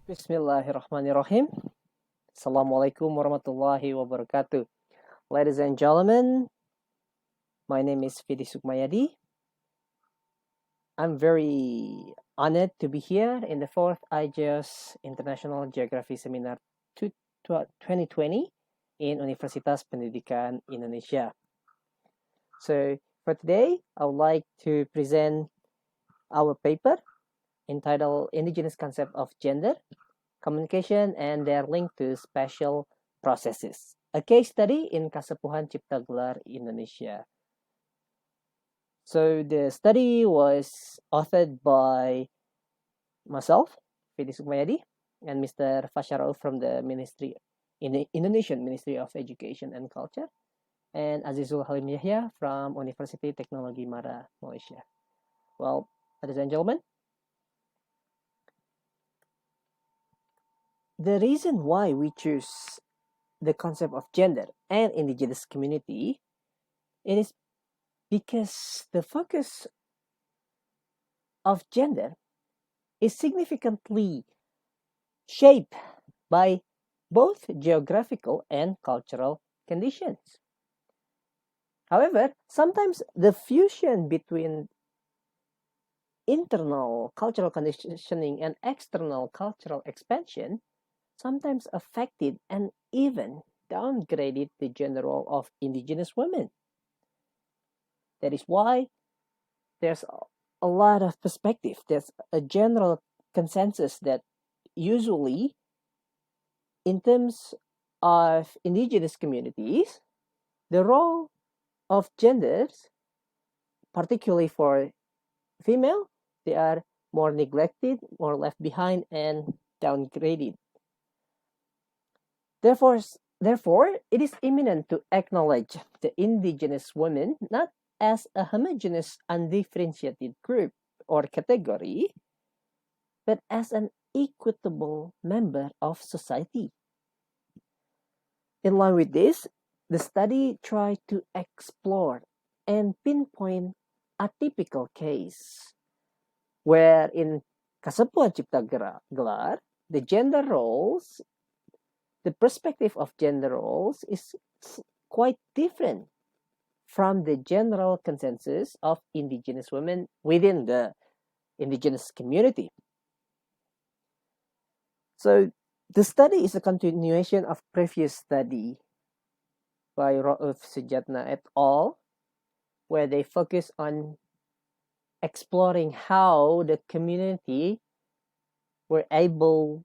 Bismillahirrahmanirrahim. Assalamualaikum warahmatullahi wabarakatuh. Ladies and gentlemen, my name is Vidi Sukmayadi. I'm very honored to be here in the 4th IGEOS International Geography Seminar 2020 in Universitas Pendidikan, Indonesia. So for today, I would like to present our paper entitled Indigenous Concept of Gender, Communication and their link to spatial processes. A case study in Kasepuhan, Ciptagelar, Indonesia. So the study was authored by myself, Vidi Sukmayadi, and Mr. Fasharau from the Indonesian Ministry of Education and Culture, and Azizul Halim Yahya from University Technology Mara, Malaysia. Well, ladies and gentlemen, the reason why we choose the concept of gender and indigenous community, it is because the focus of gender is significantly shaped by both geographical and cultural conditions. However, sometimes the fusion between internal cultural conditioning and external cultural expansion sometimes affected and even downgraded the gender role of indigenous women. That is why there's a lot of perspective. There's a general consensus that usually, in terms of indigenous communities, the role of genders, particularly for female, they are more neglected, more left behind, and downgraded. Therefore, it is imminent to acknowledge the indigenous women not as a homogeneous, undifferentiated group or category, but as an equitable member of society. In line with this, the study tried to explore and pinpoint a typical case where in Kasepuhan Ciptagelar, the gender roles, the perspective of gender roles is quite different from the general consensus of indigenous women within the indigenous community. So the study is a continuation of previous study by Rauf Sujatna et al., where they focus on exploring how the community were able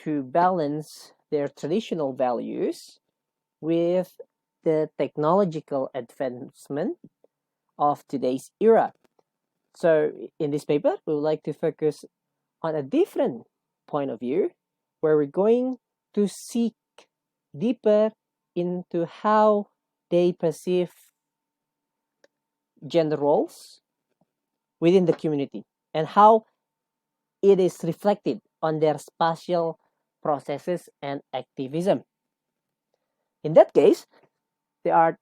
to balance their traditional values with the technological advancement of today's era. So in this paper, we would like to focus on a different point of view, where we're going to seek deeper into how they perceive gender roles within the community and how it is reflected on their spatial processes and activism. In that case, there are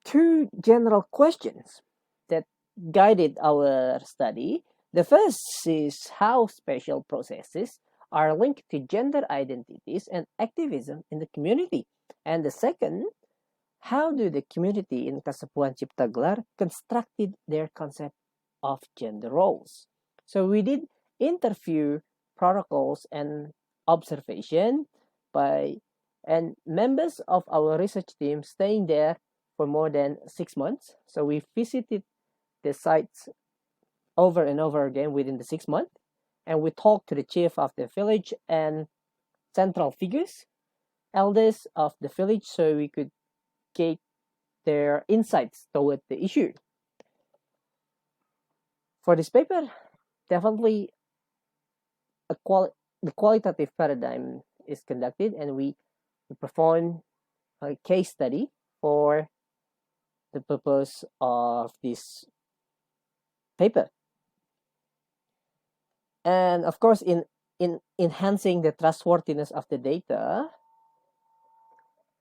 two general questions that guided our study. The first is how spatial processes are linked to gender identities and activism in the community. And the second, how do the community in Kasepuhan Ciptagelar constructed their concept of gender roles? So we did interview protocols and observation and members of our research team staying there for more than 6 months. So we visited the sites over and over again within the 6 months, and we talked to the chief of the village and central figures, elders of the village, so we could get their insights toward the issue. For this paper, definitely the qualitative paradigm is conducted, and we perform a case study for the purpose of this paper. And of course, in enhancing the trustworthiness of the data,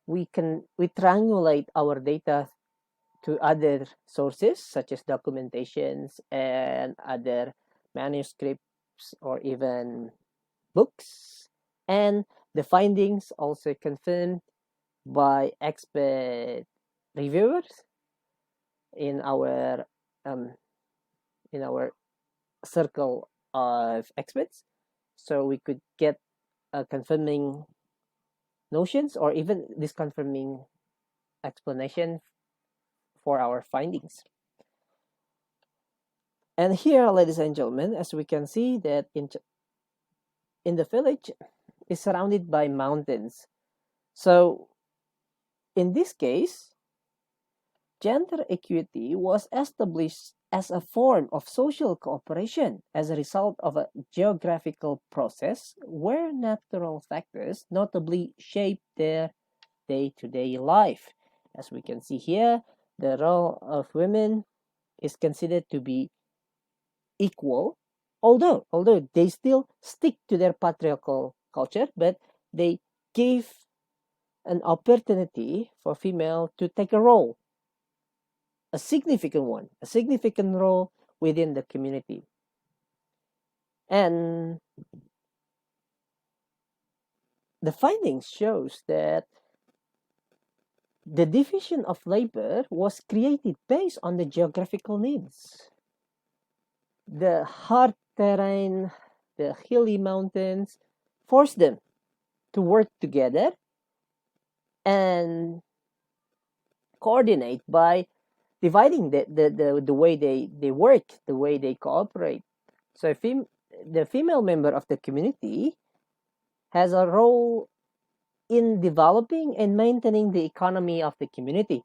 we triangulate our data to other sources such as documentations and other manuscripts or even books And the findings also confirmed by expert reviewers in our um, in our circle of experts, so we could get confirming notions or even disconfirming explanation for our findings. And here, ladies and gentlemen, as we can see that in the village is surrounded by mountains. So in this case, gender equity was established as a form of social cooperation as a result of a geographical process where natural factors notably shape their day-to-day life. As we can see here, the role of women is considered to be equal, although they still stick to their patriarchal culture, but they give an opportunity for female to take a role, a significant role within the community. And the findings shows that the division of labor was created based on the geographical needs. The hard terrain, the hilly mountains, forced them to work together and coordinate by dividing the way they work, the way they cooperate. So the female member of the community has a role in developing and maintaining the economy of the community.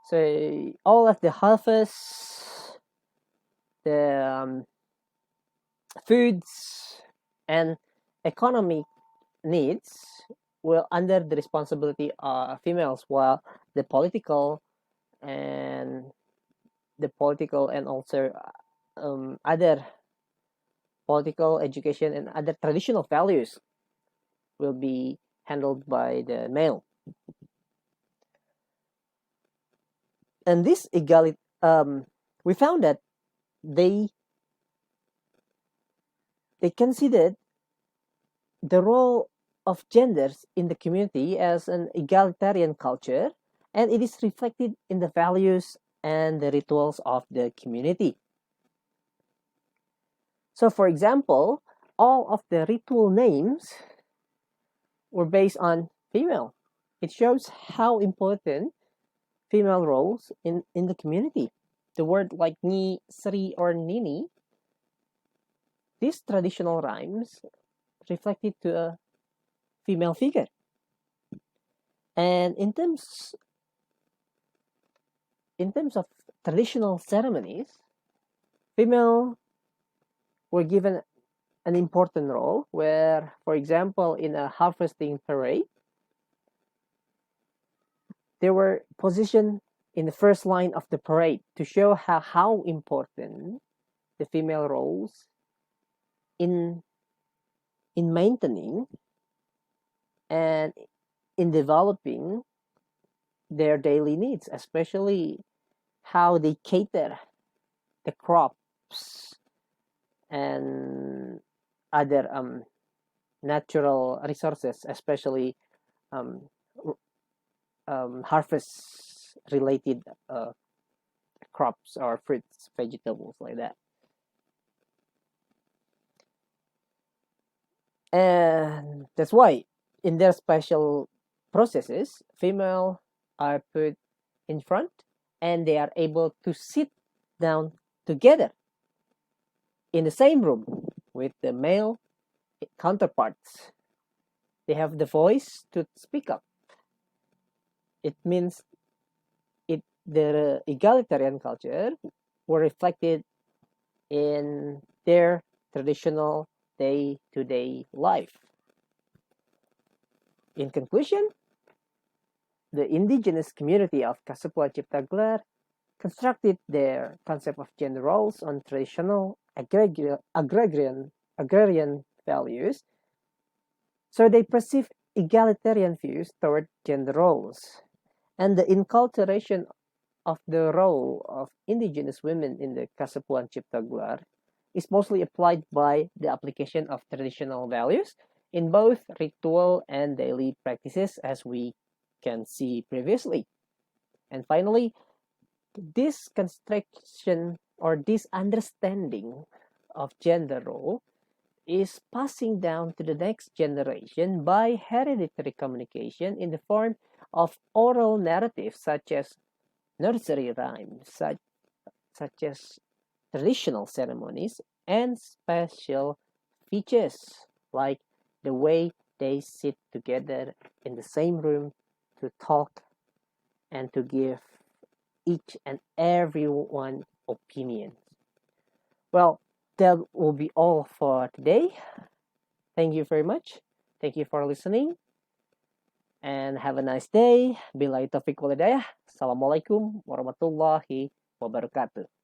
So all of the harvest, the foods, and economic needs will under the responsibility of females, while the political and also other political education and other traditional values will be handled by the male. And this equality, we found that they considered the role of genders in the community as an egalitarian culture, and it is reflected in the values and the rituals of the community. So, for example, all of the ritual names were based on female. It shows how important female roles in the community. The word like ni, sri, or nini, these traditional rhymes reflected to a female figure. And in terms of traditional ceremonies, female were given an important role where, for example, in a harvesting parade, they were positioned in the first line of the parade to show how important the female roles in maintaining and in developing their daily needs, especially how they cater the crops and other natural resources, especially harvest related crops or fruits, vegetables like that. And that's why in their special processes, female are put in front and they are able to sit down together in the same room with the male counterparts. They have the voice to speak up. It means the egalitarian culture were reflected in their traditional day-to-day life. In conclusion, the indigenous community of Kasepuhan Ciptagelar constructed their concept of gender roles on traditional agrarian values, so they perceive egalitarian views toward gender roles. And the inculturation of the role of indigenous women in the Kasepuhan Ciptagelar is mostly applied by the application of traditional values in both ritual and daily practices, as we can see previously. And finally, this construction or this understanding of gender role is passing down to the next generation by hereditary communication in the form of oral narratives such as nursery rhymes, such as traditional ceremonies, and special features like the way they sit together in the same room to talk and to give each and every one opinions. Well, that will be all for today. Thank you very much. Thank you for listening and have a nice day. Billahi taufiq walhidayah. Assalamualaikum warahmatullahi wabarakatuh.